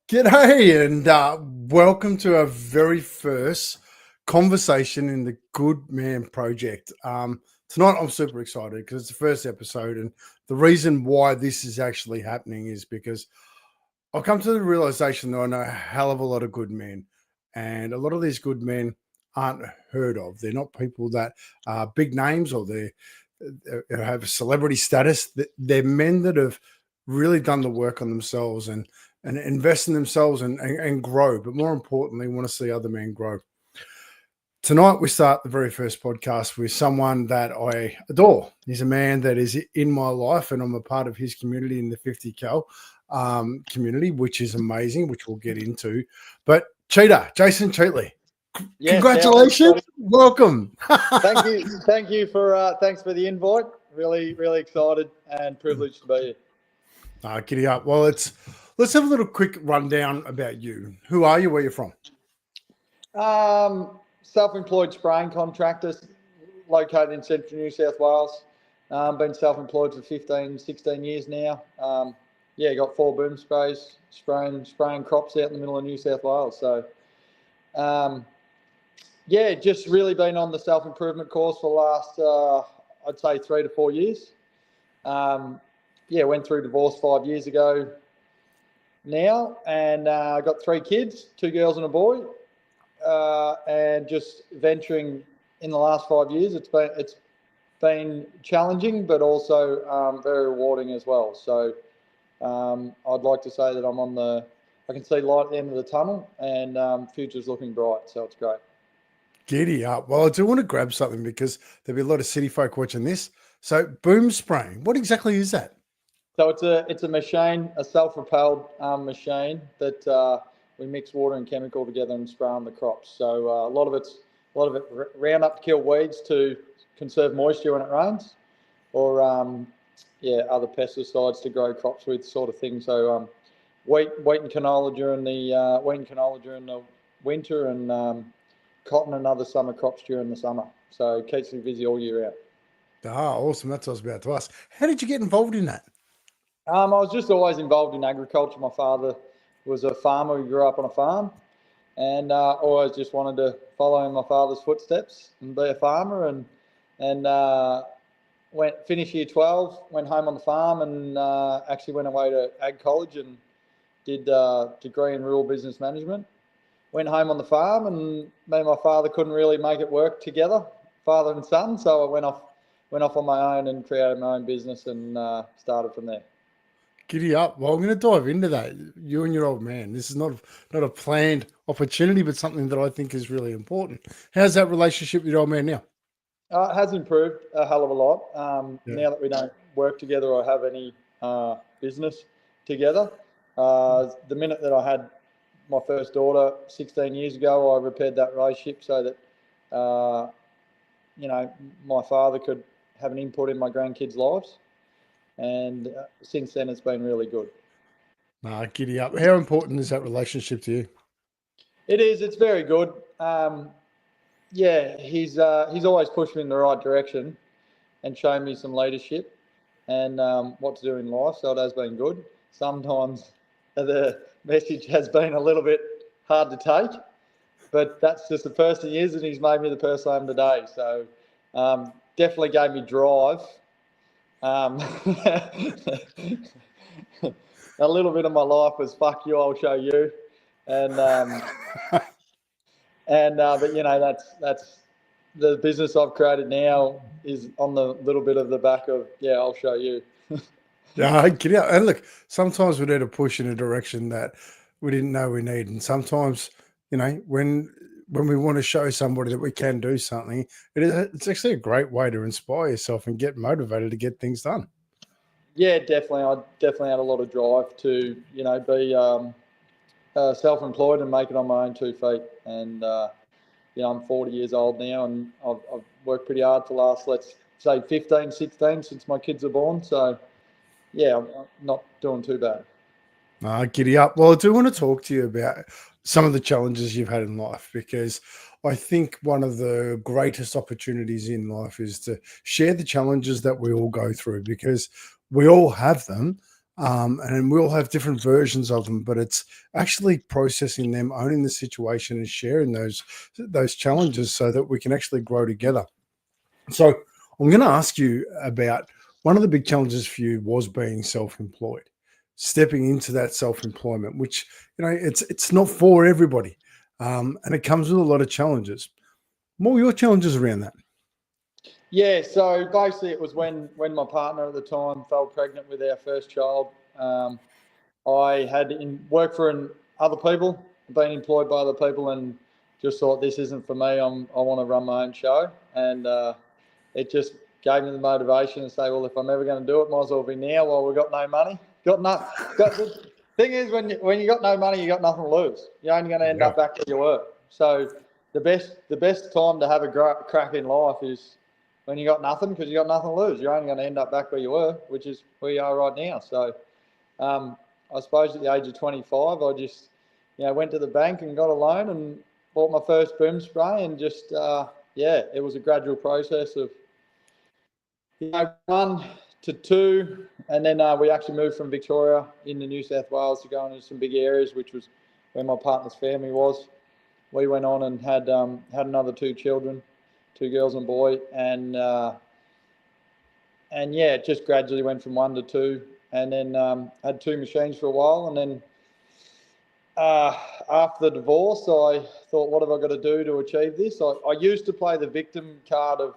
G'day and welcome to our very first conversation in the Good Man Project. Tonight I'm super excited because it's the first episode, and the reason why this is actually happening is because I've come to the realization that I know a hell of a lot of good men, and a lot of these good men aren't heard of. They're not people that are big names or they have celebrity status. They're men that have really done the work on themselves and invest in themselves and grow. But more importantly, want to see other men grow. Tonight, we start the very first podcast with someone that I adore. He's a man that is in my life, and I'm a part of his community in the 50 Cal community, which is amazing, which we'll get into. But Cheata, Jason Cheatley, Yes, congratulations. Welcome. Thank you for thanks for the invite. Really excited and privileged to be here. Giddy up. Well, let's have a little quick rundown about you. Who are you? Where you're from? Self-employed spraying contractor located in central New South Wales. Been self-employed for 16 years now. Got 4 boom sprays, spraying crops out in the middle of New South Wales. So, just really been on the self-improvement course for the last, I'd say 3 to 4 years. Went through divorce 5 years ago now, and got 3 kids, 2 girls and a boy, and just venturing in the last 5 years. It's been challenging, but also very rewarding as well. So I'd like to say that I can see light at the end of the tunnel, and future's looking bright. So it's great. Giddy up. Well, I do want to grab something because there'll be a lot of city folk watching this. So boom spraying, what exactly is that? So it's a machine, a self-propelled machine that we mix water and chemical together and spray on the crops. So a lot of it Roundup to kill weeds to conserve moisture when it rains, or other pesticides to grow crops with, sort of thing. So wheat and canola during the winter, and cotton and other summer crops during the summer. So it keeps me busy all year round. Awesome. That's what I was about to ask. How did you get involved in that? I was just always involved in agriculture. My father was a farmer. We grew up on a farm, and always just wanted to follow in my father's footsteps and be a farmer. And finished year 12, went home on the farm, and actually went away to ag college and did a degree in rural business management. Went home on the farm, and me and my father couldn't really make it work together, father and son. So I went off on my own and created my own business and started from there. Giddy up. Well, I'm going to dive into that. You and your old man. This is not a planned opportunity, but something that I think is really important. How's that relationship with your old man now? It has improved a hell of a lot. Now that we don't work together or have any business together. The minute that I had my first daughter 16 years ago, I repaired that relationship so that, my father could have an input in my grandkids' lives. And since then, it's been really good. Giddy up. How important is that relationship to you? It is. It's very good. He's always pushed me in the right direction and shown me some leadership and what to do in life. So it has been good. Sometimes the message has been a little bit hard to take, but that's just the person he is, and he's made me the person I am today. So definitely gave me drive. A little bit of my life was "fuck you, I'll show you," and but that's the business I've created now is on the little bit of the back of I'll show you. Get out. And look, sometimes we need to push in a direction that we didn't know we need, and sometimes when we want to show somebody that we can do something, it's actually a great way to inspire yourself and get motivated to get things done. Yeah, definitely. I definitely had a lot of drive to, be self-employed and make it on my own 2 feet. And, I'm 40 years old now, and I've worked pretty hard for the last, let's say, 15, 16 since my kids are born. So, I'm not doing too bad. Giddy up. Well, I do want to talk to you about some of the challenges you've had in life, because I think one of the greatest opportunities in life is to share the challenges that we all go through, because we all have them. and we all have different versions of them, but it's actually processing them, owning the situation, and sharing those challenges so that we can actually grow together. So I'm going to ask you about one of the big challenges for you was being self-employed, stepping into that self-employment, which, it's not for everybody. And it comes with a lot of challenges. What were your challenges around that? Yeah, so basically it was when my partner at the time fell pregnant with our first child. I had worked for other people, been employed by other people, and just thought this isn't for me. I want to run my own show, and it just gave me the motivation to say, well, if I'm ever going to do it, might as well be now while we've got no money. Got the thing is, when you got no money, you got nothing to lose. You're only going to end up back where you were. So the best time to have a crack in life is when you got nothing, because you got nothing to lose. You're only going to end up back where you were, which is where you are right now. So I suppose at the age of 25, I just went to the bank and got a loan and bought my first boom spray, and just it was a gradual process of 1 to 2, and then we actually moved from Victoria into New South Wales to go into some big areas, which was where my partner's family was. We went on and had another 2 children, 2 girls and a boy, and it just gradually went from 1 to 2, and then had 2 machines for a while, and then after the divorce, I thought, what have I got to do to achieve this? I used to play the victim card of,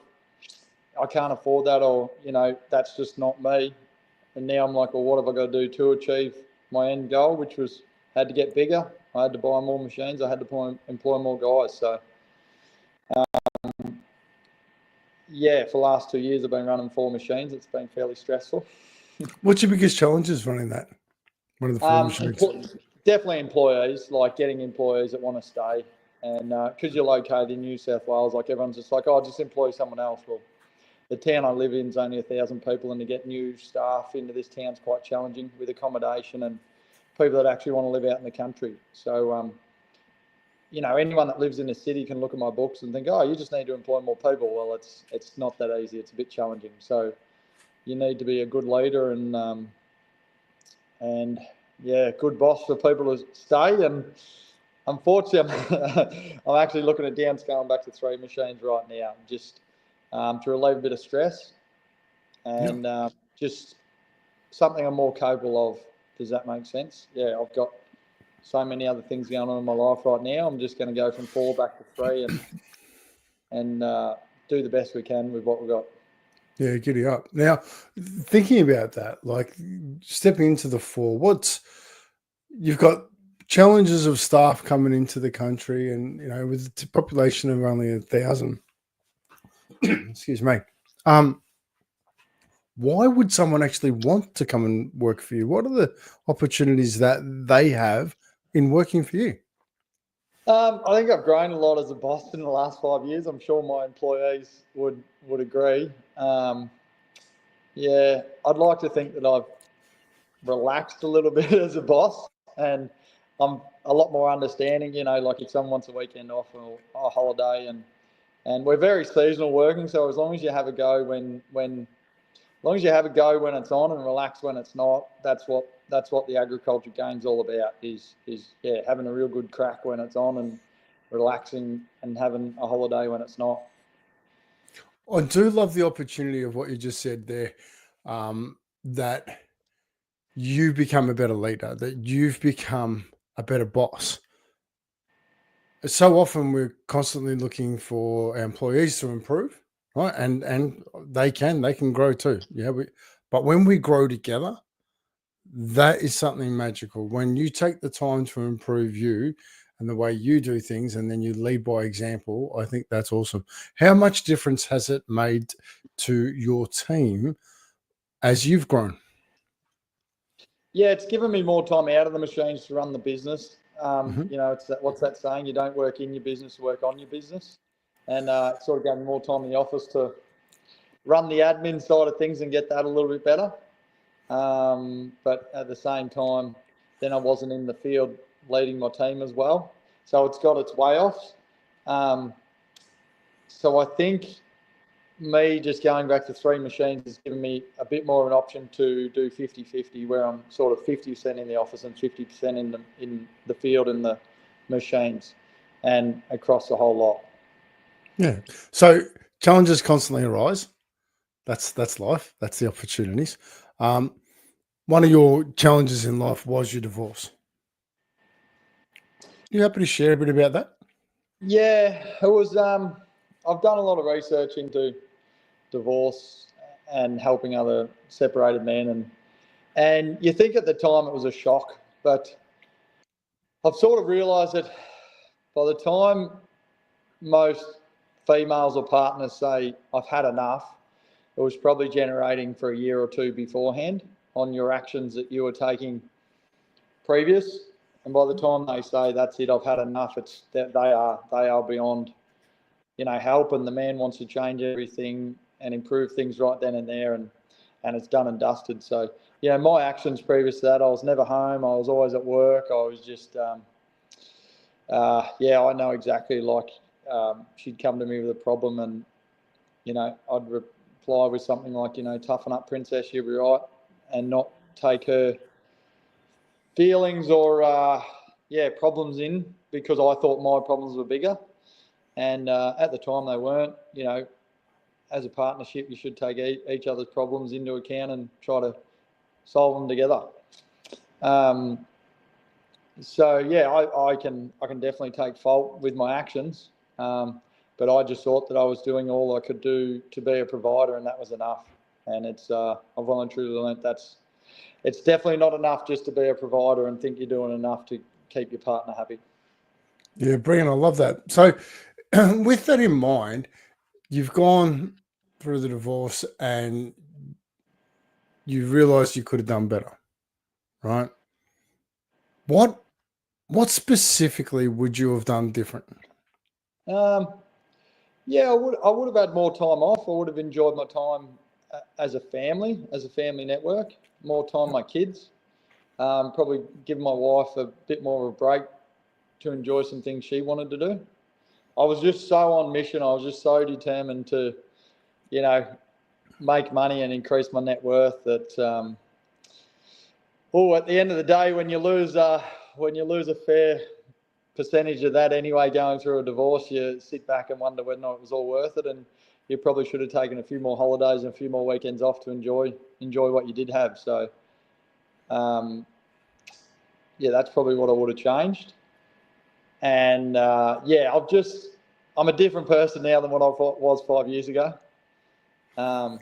I can't afford that, or that's just not me. And now I'm like, well, what have I got to do to achieve my end goal, which was had to get bigger. I had to buy more machines. I had to employ more guys. So for the last 2 years, I've been running 4 machines. It's been fairly stressful. What's your biggest challenges running that? One of the 4 machines? Definitely employees, like getting employees that want to stay. And because you're located in New South Wales, like everyone's just like, oh, just employ someone else. Well, the town I live in is only 1,000 people, and to get new staff into this town's quite challenging with accommodation and people that actually want to live out in the country. So, anyone that lives in a city can look at my books and think, oh, you just need to employ more people. Well, it's not that easy. It's a bit challenging. So you need to be a good leader and good boss for people to stay. And unfortunately, I'm actually looking at downscaling back to 3 machines right now, just to relieve a bit of stress and just something I'm more capable of. Does that make sense? Yeah, I've got so many other things going on in my life right now. I'm just going to go from 4 back to 3 and do the best we can with what we've got. Yeah, giddy up. Now, thinking about that, like stepping into the 4, you've got challenges of staff coming into the country, and with a population of only 1,000. Excuse me. Why would someone actually want to come and work for you? What are the opportunities that they have in working for you? I think I've grown a lot as a boss in the last 5 years. I'm sure my employees would agree. I'd like to think that I've relaxed a little bit as a boss, and I'm a lot more understanding. Like if someone wants a weekend off or a holiday, and we're very seasonal working. So as long as you have a go as long as you have a go when it's on and relax when it's not, that's what the agriculture game's all about. Is having a real good crack when it's on and relaxing and having a holiday when it's not. I do love the opportunity of what you just said there, that you become a better leader, that you've become a better boss. So often we're constantly looking for our employees to improve, right? And they can grow too. Yeah, but when we grow together, that is something magical. When you take the time to improve you and the way you do things, and then you lead by example, I think that's awesome. How much difference has it made to your team as you've grown? Yeah, it's given me more time out of the machines to run the business. Mm-hmm. It's what's that saying? You don't work in your business, work on your business. And it sort of gave me more time in the office to run the admin side of things and get that a little bit better. But at the same time, then I wasn't in the field leading my team as well. So it's got its way offs. So I think, me just going back to 3 machines has given me a bit more of an option to do 50-50, where I'm sort of 50% in the office and 50% in the field and the machines and across the whole lot. Yeah. So challenges constantly arise. That's life. That's the opportunities. One of your challenges in life was your divorce. You happy to share a bit about that? Yeah, it was. I've done a lot of research into divorce and helping other separated men, and you think at the time it was a shock, but I've sort of realised that by the time most females or partners say I've had enough, it was probably generating for a year or two beforehand on your actions that you were taking previous. And by the time they say that's it, I've had enough, it's that they are beyond, help, and the man wants to change everything and improve things right then and there, and it's done and dusted. So my actions previous to that, I was never home, I was always at work, I was just I know exactly, like, she'd come to me with a problem, and I'd reply with something like, toughen up, princess, you'll be right, and not take her feelings or problems in, because I thought my problems were bigger, and at the time they weren't. As a partnership, you should take each other's problems into account and try to solve them together. So I can definitely take fault with my actions, but I just thought that I was doing all I could do to be a provider, and that was enough. And it's I've well and truly learnt it's definitely not enough just to be a provider and think you're doing enough to keep your partner happy. Yeah, brilliant. I love that. So, with that in mind, you've gone through the divorce and you realised you could have done better, right? What specifically would you have done different? I would have had more time off. I would have enjoyed my time as a family network, more time with my kids. Probably give my wife a bit more of a break to enjoy some things she wanted to do. I was just so on mission. I was just so determined to, make money and increase my net worth that, at the end of the day, when you lose a fair percentage of that anyway, going through a divorce, you sit back and wonder whether or not it was all worth it, and you probably should have taken a few more holidays and a few more weekends off to enjoy what you did have. So, that's probably what I would have changed. And I'm a different person now than what I was 5 years ago, and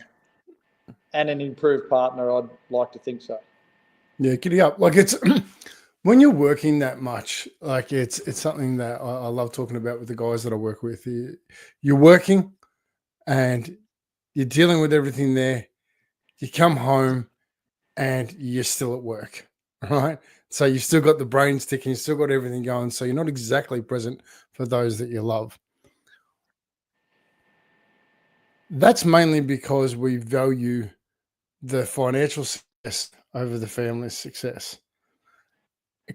an improved partner. I'd like to think so. Yeah, giddy up. Like, it's when you're working that much, like it's something that I love talking about with the guys that I work with. You're working and you're dealing with everything there. You come home and you're still at work, right? So you've still got the brains ticking, you've still got everything going. So you're not exactly present for those that you love. That's mainly because we value the financial success over the family success.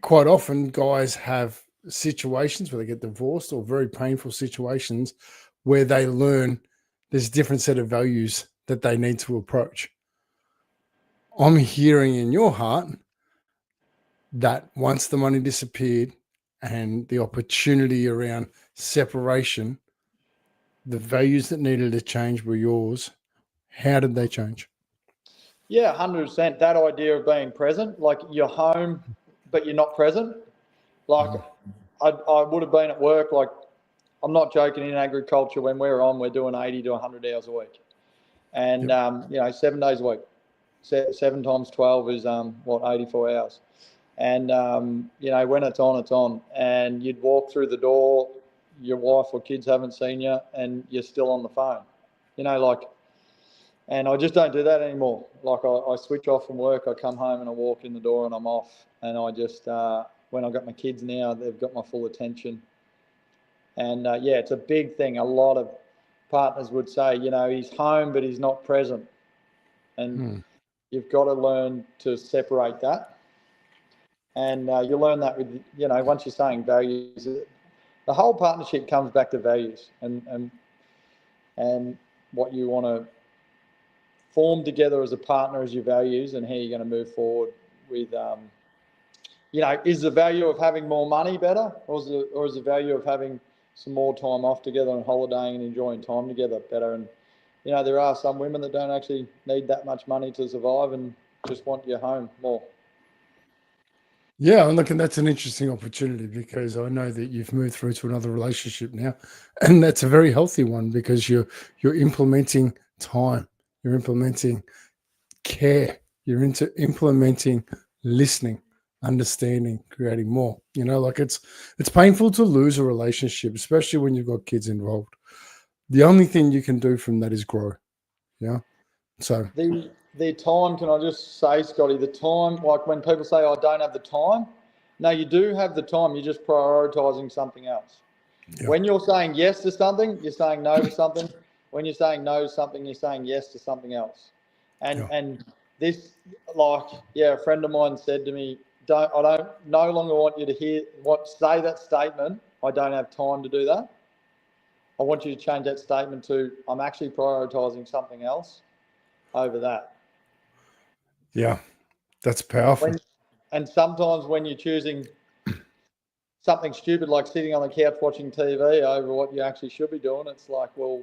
Quite often, guys have situations where they get divorced, or very painful situations where they learn there's a different set of values that they need to approach. I'm hearing in your heart that once the money disappeared and the opportunity around separation, the values that needed to change were yours. How did they change? Yeah, 100%. That idea of being present, like you're home, but you're not present. Like I would have been at work. Like, I'm not joking. In agriculture, when we're on, we're doing 80 to 100 hours a week, and 7 days a week. 7 times 12 is 84 hours. And when it's on, it's on. And you'd walk through the door, your wife or kids haven't seen you, and you're still on the phone. And I just don't do that anymore. Like, I switch off from work, I come home and I walk in the door and I'm off. And I just, when I've got my kids now, they've got my full attention. And it's a big thing. A lot of partners would say, he's home, but he's not present. And you've got to learn to separate that. And you learn that with, once you're saying values, the whole partnership comes back to values. And what you want to form together as a partner, as your values, and how you're going to move forward with, is the value of having more money better, or is the value of having some more time off together and holidaying and enjoying time together better? And, there are some women that don't actually need that much money to survive and just want you home more. Yeah, and look, and that's an interesting opportunity because I know that you've moved through to another relationship now, and that's a very healthy one because you're implementing time, you're implementing care, you're into implementing listening, understanding, creating more. Like it's painful to lose a relationship, especially when you've got kids involved. The only thing you can do from that is grow. Yeah. So The time, can I just say, Scotty, the time, like when people say, I don't have the time, no, you do have the time. You're just prioritizing something else. yeah. When you're saying yes to something, you're saying no to something. When you're saying no to something, you're saying yes to something else. And this, a friend of mine said to me, I don't no longer want you to say that statement, I don't have time to do that. I want you to change that statement to, I'm actually prioritizing something else over that. Yeah, that's powerful. And sometimes when you're choosing something stupid like sitting on the couch watching TV over what you actually should be doing, it's like, well,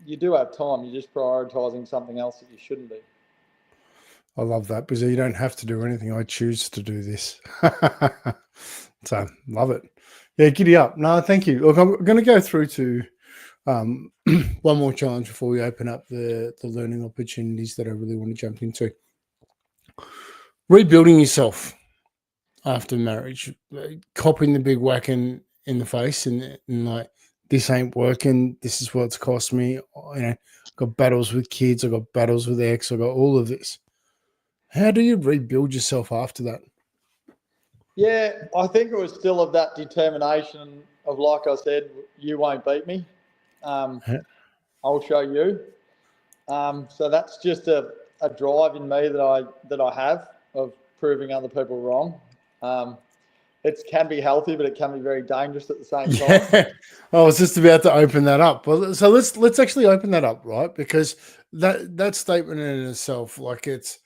you do have time. You're just prioritizing something else that you shouldn't be. I love that because you don't have to do anything. I choose to do this. So love it. Yeah, giddy up. No, thank you. Look, I'm going to go through to one more challenge before we open up the learning opportunities that I really want to jump into. Rebuilding yourself after marriage, copping the big whack in the face and like, this ain't working. This is what's cost me. Got battles with kids. I got battles with ex. I got all of this. How do you rebuild yourself after that? Yeah, I think it was still of that determination of, like I said, you won't beat me. I'll show you. So that's just a drive in me that I have of proving other people wrong. It can be healthy, but it can be very dangerous at the same time. Yeah, I was just about to open that up. Well, so let's actually open that up, right? Because that statement in itself, like it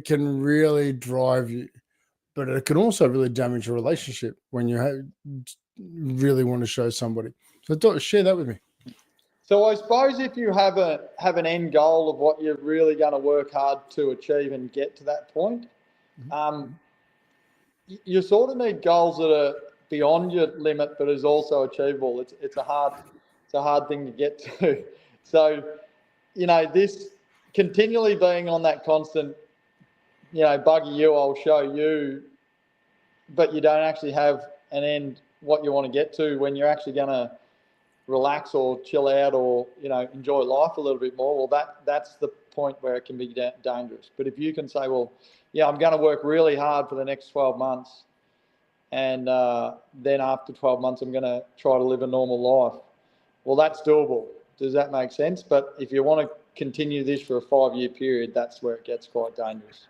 can really drive you, but it can also really damage your relationship when you really want to show somebody. So share that with me. So I suppose if you have an end goal of what you're really going to work hard to achieve and get to that point, you sort of need goals that are beyond your limit, but is also achievable. It's a hard thing to get to. So, this continually being on that constant, buggy you, I'll show you, but you don't actually have an end, what you want to get to when you're actually going to relax or chill out or, enjoy life a little bit more. Well, that's the point where it can be dangerous. But if you can say, well, yeah, I'm going to work really hard for the next 12 months. And then after 12 months, I'm going to try to live a normal life. Well, that's doable. Does that make sense? But if you want to continue this for a 5-year period, that's where it gets quite dangerous.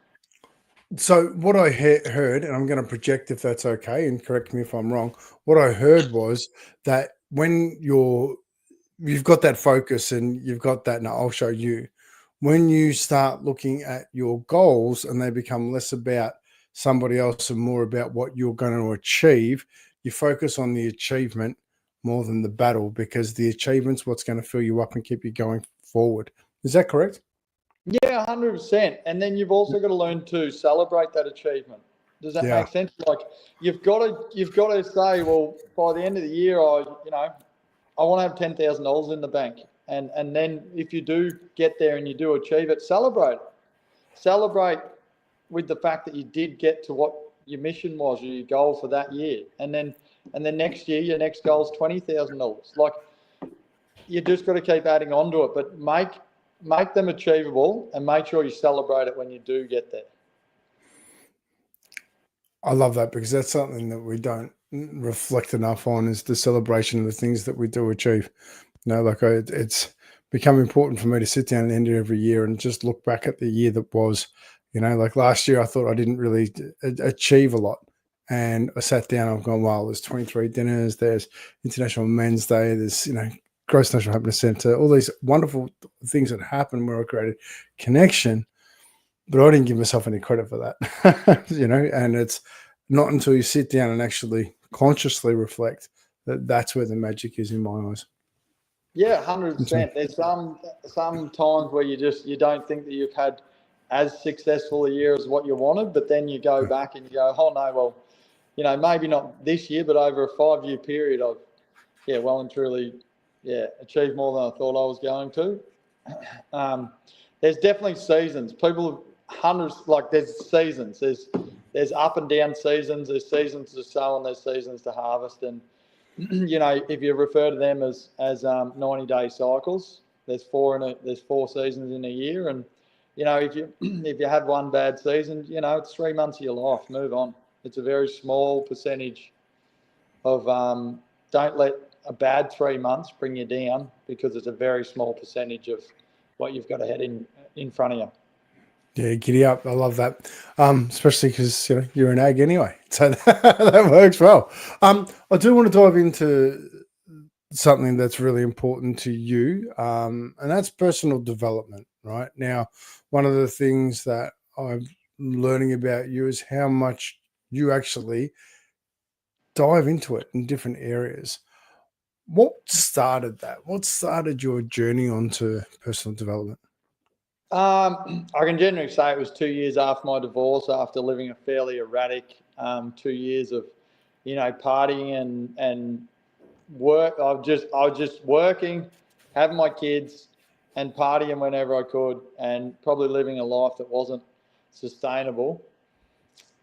So what I heard, and I'm going to project if that's okay, and correct me if I'm wrong. What I heard was that when you've got that focus and you've got that, now I'll show you. When you start looking at your goals and they become less about somebody else and more about what you're going to achieve, you focus on the achievement more than the battle, because the achievement's what's going to fill you up and keep you going forward. Is that correct? Yeah, 100%. And then you've also got to learn to celebrate that achievement. Does that make sense? Like you've got to say, well, by the end of the year, I want to have $10,000 in the bank. And then if you do get there and you do achieve it, celebrate it. Celebrate with the fact that you did get to what your mission was, your goal for that year. And then next year, your next goal is $20,000. Like you just got to keep adding on to it, but make them achievable and make sure you celebrate it when you do get there. I love that because that's something that we don't reflect enough on, is the celebration of the things that we do achieve. It's become important for me to sit down at the end of every year and just look back at the year that was. Like last year, I thought I didn't really achieve a lot. And I sat down, I've gone, wow, there's 23 dinners, there's International Men's Day, there's, Gross National Happiness Center, all these wonderful things that happen where I created connection, but I didn't give myself any credit for that, and it's not until you sit down and actually consciously reflect that that's where the magic is in my eyes. Yeah, 100%. There's some times where you don't think that you've had as successful a year as what you wanted, but then you go back and you go, oh no, well, maybe not this year, but over a 5-year period, I've well and truly achieved more than I thought I was going to. There's definitely seasons. People there's seasons. There's up and down seasons. There's seasons to sow and there's seasons to harvest. And if you refer to them as 90-day cycles, there's four seasons in a year. And if you have one bad season, it's 3 months of your life. Move on. It's a very small percentage of don't let a bad 3 months bring you down, because it's a very small percentage of what you've got ahead in front of you. Yeah, giddy up. I love that. Especially because you're an ag anyway. So that works well. I do want to dive into something that's really important to you, and that's personal development. Right now, one of the things that I'm learning about you is how much you actually dive into it in different areas. What started that? What started your journey onto personal development? I can generally say it was 2 years after my divorce, after living a fairly erratic 2 years of, partying and work. I was just working, having my kids, and partying whenever I could, and probably living a life that wasn't sustainable.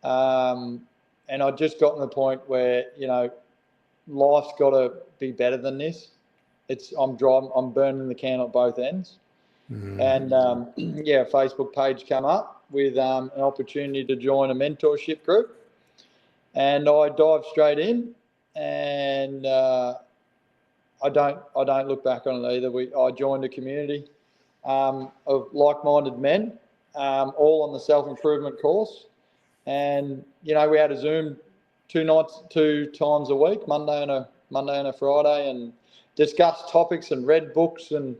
And I'd just gotten to the point where life's got to be better than this. I'm burning the can at both ends. And a Facebook page came up with an opportunity to join a mentorship group, and I dived straight in, and I don't look back on it either. I joined a community of like-minded men, all on the self-improvement course, and we had a Zoom 2 times a week, Monday and a Friday, and discussed topics and read books and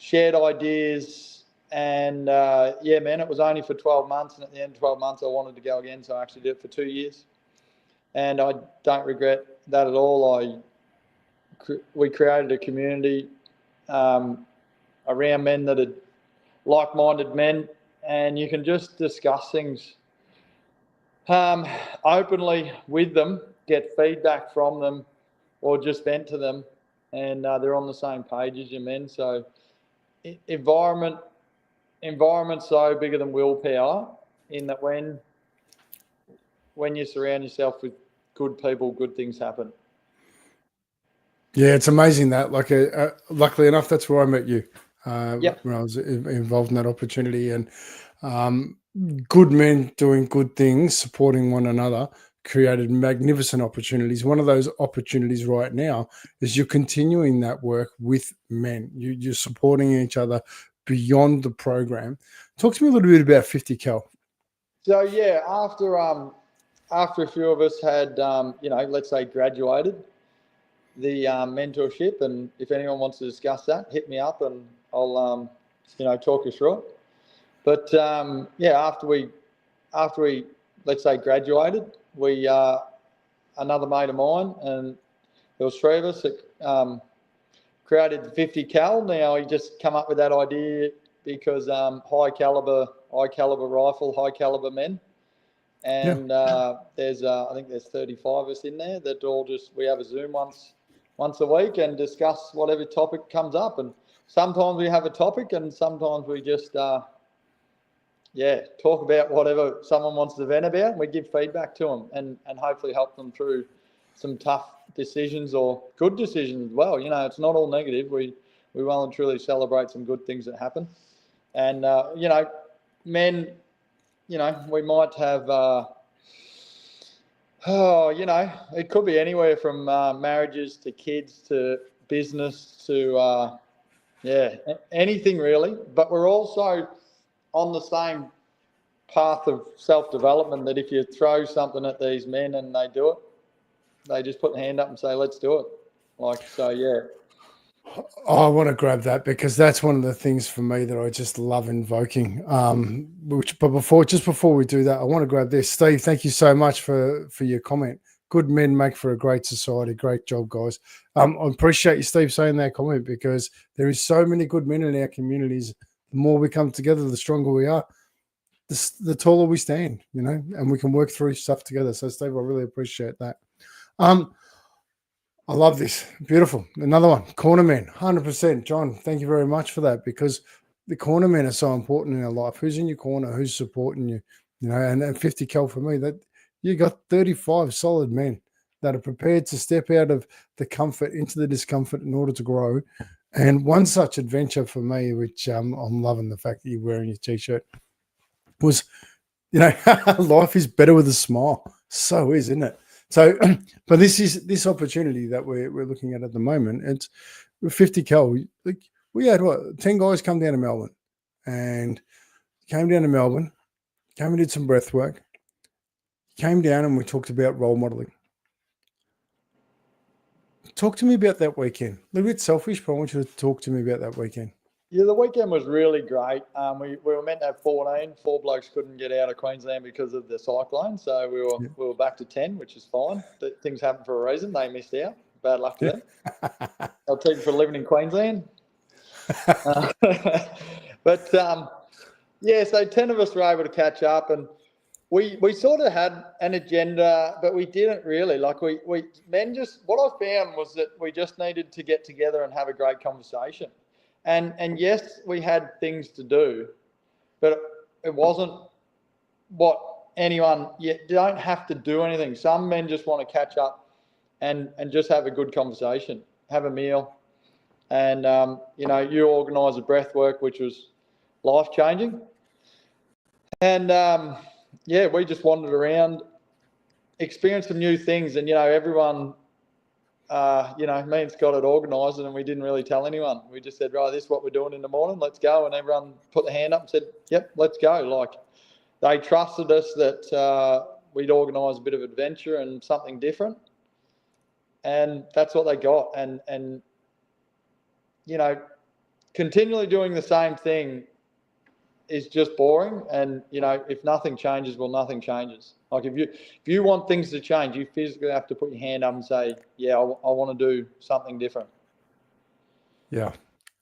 shared ideas. And it was only for 12 months, and at the end of 12 months I wanted to go again, so I actually did it for 2 years, and I don't regret that at all. We created a community around men that are like-minded men, and you can just discuss things openly with them, get feedback from them, or just vent to them, and they're on the same page as you, men. So environment's so bigger than willpower, in that when you surround yourself with good people, good things happen. Yeah, it's amazing that. Luckily enough, that's where I met you. Yep. When I was involved in that opportunity, and good men doing good things, supporting one another, created magnificent opportunities. One of those opportunities right now is you're continuing that work with men. You're supporting each other beyond the program. Talk to me a little bit about 50 Cal. So after a few of us had let's say graduated the mentorship, and if anyone wants to discuss that, hit me up and I'll talk you through it. But after we let's say graduated, we another mate of mine, and there was 3 of us that created the 50 Cal. Now he just come up with that idea because high caliber rifle, high caliber men, and there's I think there's 35 of us in there that all we have a Zoom once a week and discuss whatever topic comes up. And sometimes we have a topic, and sometimes we just talk about whatever someone wants to vent about, and we give feedback to them and hopefully help them through some tough decisions or good decisions as well. It's not all negative. We well and truly celebrate some good things that happen. And men, we might have it could be anywhere from marriages to kids to business to anything really. But we're also on the same path of self-development, that if you throw something at these men and they do it, they just put the hand up and say, let's do it. I want to grab that because that's one of the things for me that I just love invoking. But before we do that, I want to grab this. Steve, thank you so much for your comment. Good men make for a great society. Great job, guys. I appreciate you, Steve, saying that comment because there is so many good men in our communities. The more we come together, the stronger we are. The taller we stand, and we can work through stuff together. So, Steve, I really appreciate that. I love this. Beautiful. Another one. Cornermen, 100%. John, thank you very much for that because the cornermen are so important in our life. Who's in your corner? Who's supporting you? And 50 cal for me, that you got 35 solid men that are prepared to step out of the comfort into the discomfort in order to grow. And one such adventure for me, which I'm loving the fact that you're wearing your t-shirt, was, life is better with a smile. So isn't it? So, but this opportunity that we're looking at the moment. It's 50 cal. We had 10 guys come down to Melbourne, and came and did some breath work. Came down and we talked about role modeling. Talk to me about that weekend. A little bit selfish, but I want you to talk to me about that weekend. Yeah, the weekend was really great. We were meant to have 14. 4 blokes couldn't get out of Queensland because of the cyclone, so we were back to 10, which is fine. Things happen for a reason. They missed out. Bad luck to them. I'll take you for living in Queensland. But so 10 of us were able to catch up, and we sort of had an agenda, but we didn't really. Like what I found was that we just needed to get together and have a great conversation. And yes, we had things to do, but it wasn't what anyone. You don't have to do anything. Some men just want to catch up and just have a good conversation, have a meal, and you organise a breath work, which was life changing. And we just wandered around, experienced some new things, and everyone. Me and Scott had organised it, and we didn't really tell anyone. We just said, right, this is what we're doing in the morning. Let's go. And everyone put their hand up and said, yep, let's go. Like, they trusted us that we'd organise a bit of adventure and something different. And that's what they got. And continually doing the same thing is just boring. And, if nothing changes, well, nothing changes. Like if you want things to change, you physically have to put your hand up and say, yeah, I want to do something different. Yeah.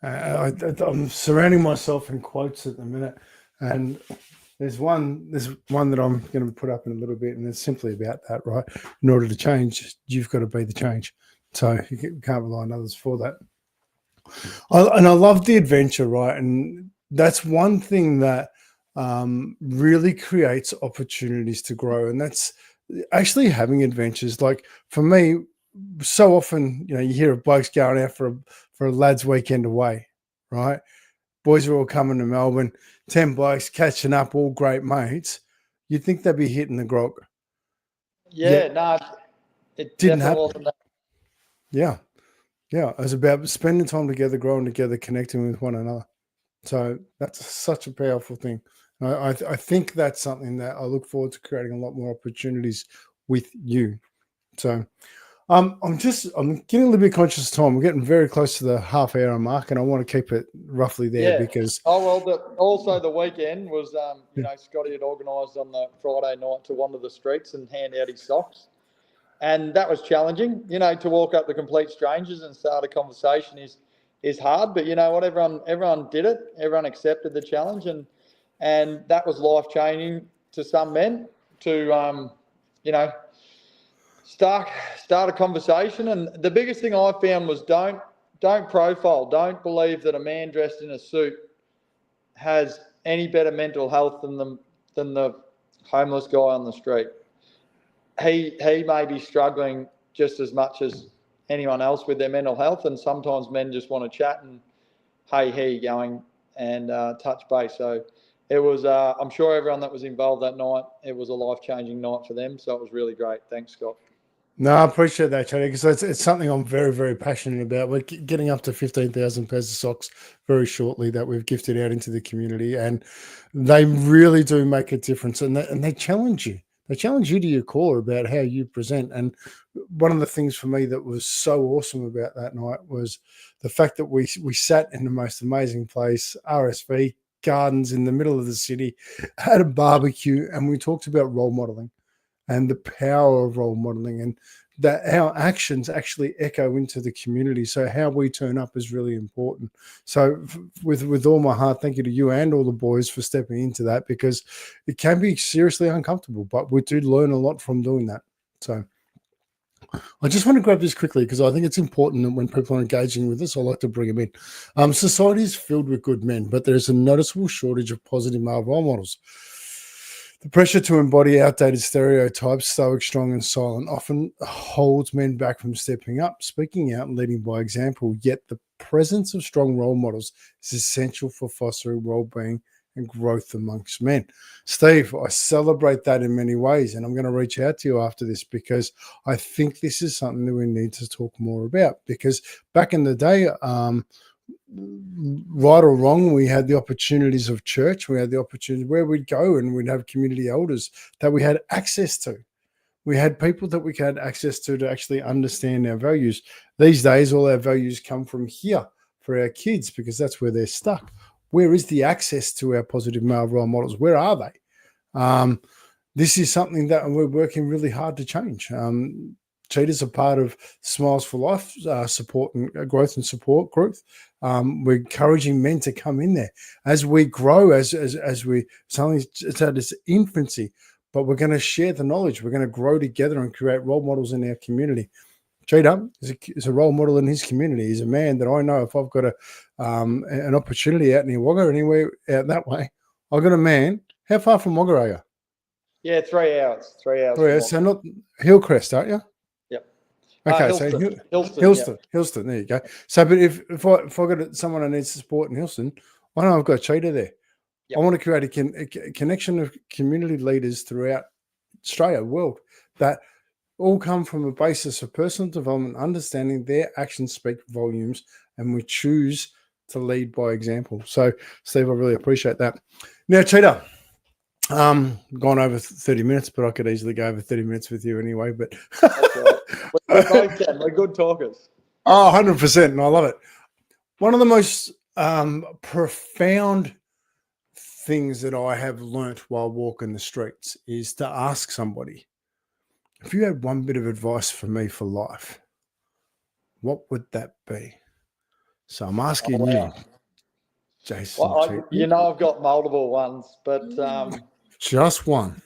I'm surrounding myself in quotes at the minute. And there's one that I'm going to put up in a little bit, and it's simply about that, right? In order to change, you've got to be the change. So you can't rely on others for that. I love the adventure, right? And that's one thing that really creates opportunities to grow. And that's actually having adventures. Like for me, so often, you hear of blokes going out for a lads' weekend away, right? Boys are all coming to Melbourne, 10 blokes catching up, all great mates. You'd think they'd be hitting the grog. Yeah, no, it didn't definitely happen. wasn't that. Yeah. Yeah. It was about spending time together, growing together, connecting with one another. So that's such a powerful thing. I think that's something that I look forward to creating a lot more opportunities with you. So I'm getting a little bit conscious of time. We're getting very close to the half-hour mark, and I want to keep it roughly there because. Oh well, also the weekend was Scotty had organised on the Friday night to wander the streets and hand out his socks, and that was challenging. To walk up to complete strangers and start a conversation is hard, but you know what? Everyone did it. Everyone accepted the challenge, and that was life changing to some men to start a conversation. And the biggest thing I found was don't profile. Don't believe that a man dressed in a suit has any better mental health than the homeless guy on the street. He may be struggling just as much as anyone else with their mental health, and sometimes men just want to chat and, hey, how you going, and touch base. So it was, I'm sure everyone that was involved that night, it was a life-changing night for them. So it was really great. Thanks, Scott. No, I appreciate that, Cheatley, because it's something I'm very, very passionate about. We're getting up to 15,000 pairs of socks very shortly that we've gifted out into the community, and they really do make a difference. And they challenge you. They challenge you to your core about how you present. And one of the things for me that was so awesome about that night was the fact that we sat in the most amazing place, RSV Gardens in the middle of the city, had a barbecue, and we talked about role modeling and the power of role modeling, and that our actions actually echo into the community. So how we turn up is really important. So with all my heart, thank you to you and all the boys for stepping into that, because it can be seriously uncomfortable, but we do learn a lot from doing that. So I just want to grab this quickly because I think it's important that when people are engaging with this, I like to bring them in. Society is filled with good men, but there's a noticeable shortage of positive male role models. The pressure to embody outdated stereotypes, stoic, strong, and silent, often holds men back from stepping up, speaking out, and leading by example. Yet the presence of strong role models is essential for fostering well-being and growth amongst men. Steve, I celebrate that in many ways, and I'm going to reach out to you after this because I think this is something that we need to talk more about. Because back in the day, right or wrong, we had the opportunities of church. We had the opportunity where we'd go and we'd have community elders that we had access to. We had people that we had access to actually understand our values. These days, all our values come from here for our kids because that's where they're stuck. Where is the access to our positive male role models? Where are they? This is something that we're working really hard to change. Cheata's a part of Smiles for Life support and growth and support group. We're encouraging men to come in there as we grow, as we it's at its infancy, but we're going to share the knowledge. We're going to grow together and create role models in our community. Cheata is a role model in his community. He's a man that I know if I've got an opportunity out near Wagga or anywhere out that way, I've got a man. How far from Wagga are you? Yeah, 3 hours. 3 hours. 3 hours. So not Hillcrest, aren't you? Yep. Okay, Hillston. Hillston. There you go. So, but if I got someone who needs support in Hillston, I know I've got Cheata there. Yep. I want to create a connection of community leaders throughout Australia, world, that all come from a basis of personal development, understanding their actions speak volumes, and we choose to lead by example. So, Steve, I really appreciate that. Now, Cheata, gone over 30 minutes, but I could easily go over 30 minutes with you anyway. But that's right. We both can. We're good talkers. Oh, 100%, and I love it. One of the most profound things that I have learnt while walking the streets is to ask somebody, if you had one bit of advice for me for life, what would that be? So I'm asking you, Jason. Well, I've got multiple ones, but just one.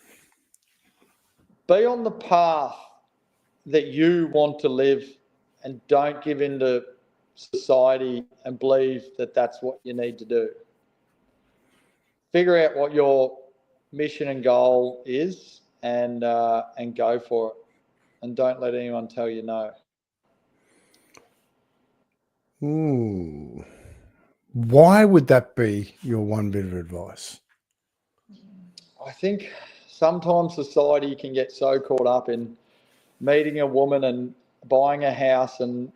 Be on the path that you want to live, and don't give in to society and believe that that's what you need to do. Figure out what your mission and goal is, and go for it, and don't let anyone tell you no. Ooh. Why would that be your one bit of advice? I think sometimes society can get so caught up in meeting a woman and buying a house and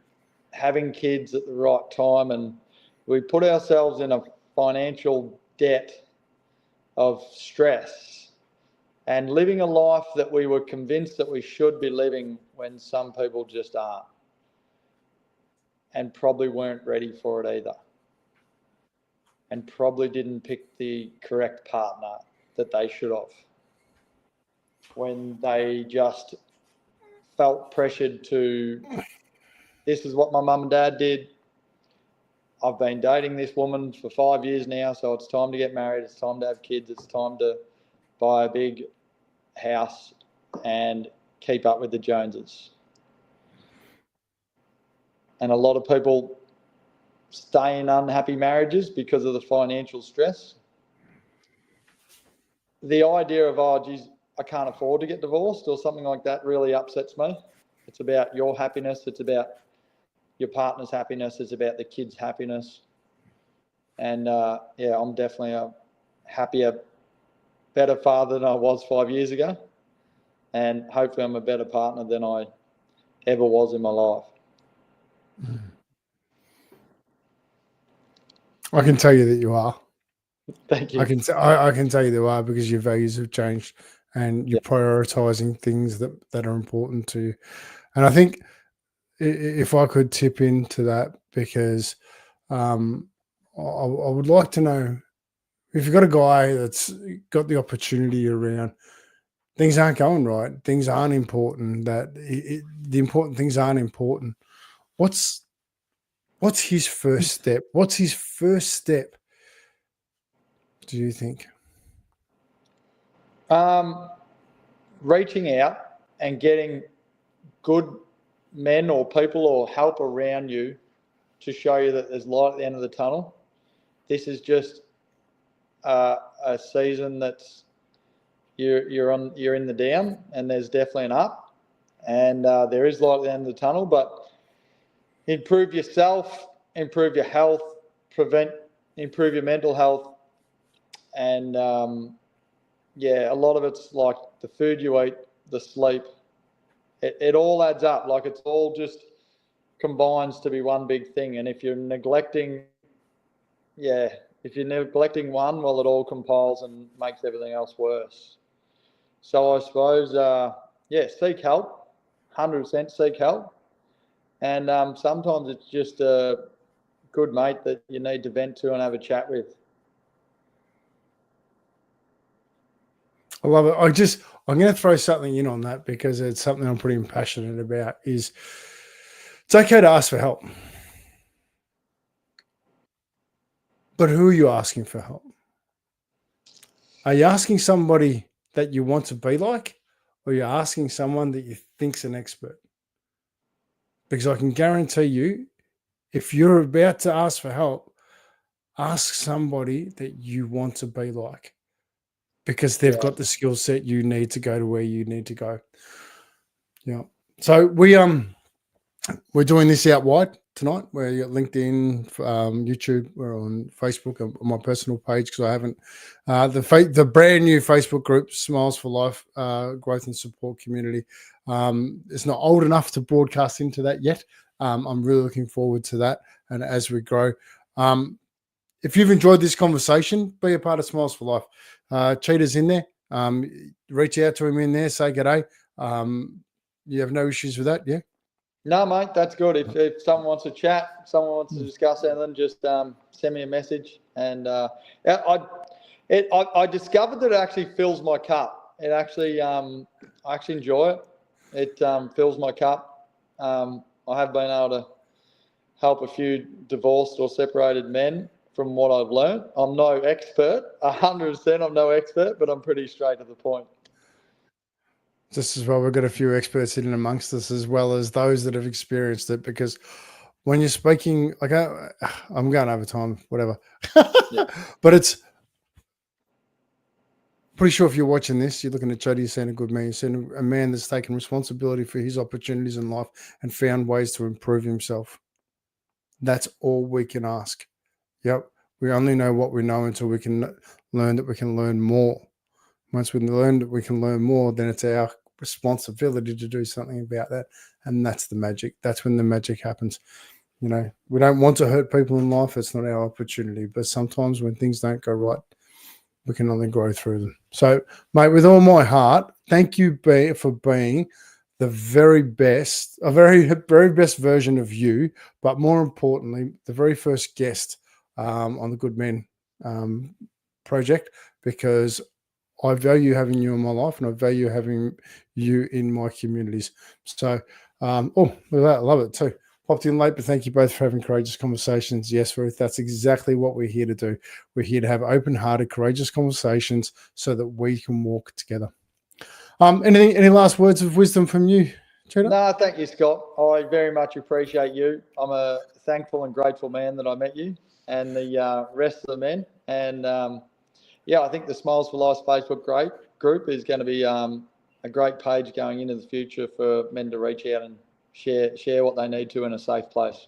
having kids at the right time, and we put ourselves in a financial debt of stress and living a life that we were convinced that we should be living when some people just aren't, and probably weren't ready for it either, and probably didn't pick the correct partner that they should have, when they just felt pressured to, this is what my mum and dad did. I've been dating this woman for 5 years now, so it's time to get married. It's time to have kids. It's time to buy a big house and keep up with the Joneses. And a lot of people stay in unhappy marriages because of the financial stress. The idea of, oh, geez, I can't afford to get divorced or something like that really upsets me. It's about your happiness. It's about your partner's happiness. It's about the kids' happiness. And I'm definitely a happier, better father than I was 5 years ago. And hopefully I'm a better partner than I ever was in my life. I can tell you that you are. Thank you. I can tell you you are, because your values have changed and you're prioritizing things that are important to you. And I think if I could tip into that, because I would like to know if you've got a guy that's got the opportunity around, things aren't going right, things aren't important, the important things aren't important. What's his first step? What's his first step, do you think? Reaching out and getting good men or people or help around you to show you that there's light at the end of the tunnel. This is just a season that's you're in the down, and there's definitely an up, and there is light at the end of the tunnel. But improve yourself, improve your health, improve your mental health, and a lot of it's like the food you eat, the sleep. It all adds up. Like, it's all just combines to be one big thing. And if you're neglecting one, well, it all compiles and makes everything else worse. So I suppose, seek help, 100% seek help. And sometimes it's just a good mate that you need to vent to and have a chat with. I love it. I'm going to throw something in on that because it's something I'm pretty passionate about. Is it's okay to ask for help, but who are you asking for help? Are you asking somebody that you want to be like, or are you asking someone that you think's an expert? Because I can guarantee you, if you're about to ask for help, ask somebody that you want to be like, because they've got the skill set you need to go to where you need to go. Yeah. So we're doing this out wide tonight. We're at LinkedIn, YouTube. We're on Facebook, on my personal page, because I haven't the brand new Facebook group, Smiles for Life, Growth and Support Community. It's not old enough to broadcast into that yet. I'm really looking forward to that, and as we grow. If you've enjoyed this conversation, be a part of Smiles for Life. Cheata's in there. Reach out to him in there. Say g'day. You have no issues with that, yeah? No, mate, that's good. If someone wants to chat, someone wants to discuss anything, just send me a message. And I discovered that it actually fills my cup. It actually, I actually enjoy it. It fills my cup. I have been able to help a few divorced or separated men from what I've learned. I'm no expert, 100%. I'm no expert, but I'm pretty straight to the point. Just as well, we've got a few experts in amongst us, as well as those that have experienced it, because when you're speaking, like, I'm going over time, whatever. But it's pretty sure if you're watching this, you're looking at Cheata, you're seeing a good man. You're seeing a man that's taken responsibility for his opportunities in life and found ways to improve himself. That's all we can ask. Yep. We only know what we know until we can learn that we can learn more. Once we learn that we can learn more, then it's our responsibility to do something about that. And that's the magic. That's when the magic happens. You know, we don't want to hurt people in life. It's not our opportunity. But sometimes when things don't go right, we can only grow through them. So, mate, with all my heart, thank you for being the very best, very best version of you, but more importantly, the very first guest on the Good Men project, because I value having you in my life, and I value having you in my communities. So, with that, I love it too. Popped in late, but thank you both for having courageous conversations. Yes, Ruth, that's exactly what we're here to do. We're here to have open-hearted, courageous conversations so that we can walk together. Any last words of wisdom from you, Cheata? No, thank you, Scott. I very much appreciate you. I'm a thankful and grateful man that I met you and the rest of the men. And I think the Smiles for Life Facebook group is going to be a great page going into the future for men to reach out and share what they need to in a safe place.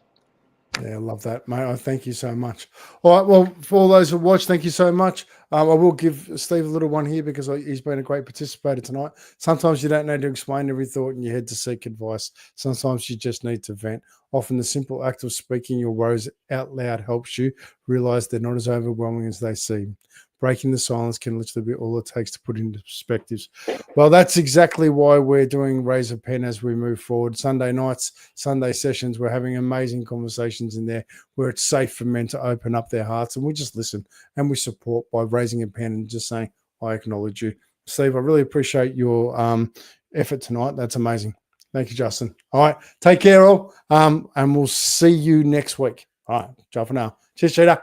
Yeah, I love that, mate. Thank you so much. All right, well, for all those who watch, thank you so much. I will give Steve a little one here because he's been a great participator tonight. Sometimes you don't need to explain every thought in your head to seek advice. Sometimes you just need to vent. Often the simple act of speaking your worries out loud helps you realize they're not as overwhelming as they seem. breaking the silence can literally be all it takes to put into perspectives. Well, that's exactly why we're doing Raise a Pen as we move forward. Sunday nights, Sunday sessions, we're having amazing conversations in there where it's safe for men to open up their hearts, and we just listen and we support by raising a pen and just saying, I acknowledge you. Steve, I really appreciate your effort tonight. That's amazing. Thank you, Justin. All right, take care all, and we'll see you next week. All right, ciao for now. Cheers, Cheata.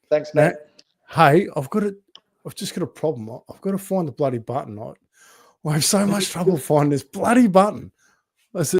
Thanks, Nate. Hey, I've just got a problem. I've got to find the bloody button. I have so much trouble finding this bloody button.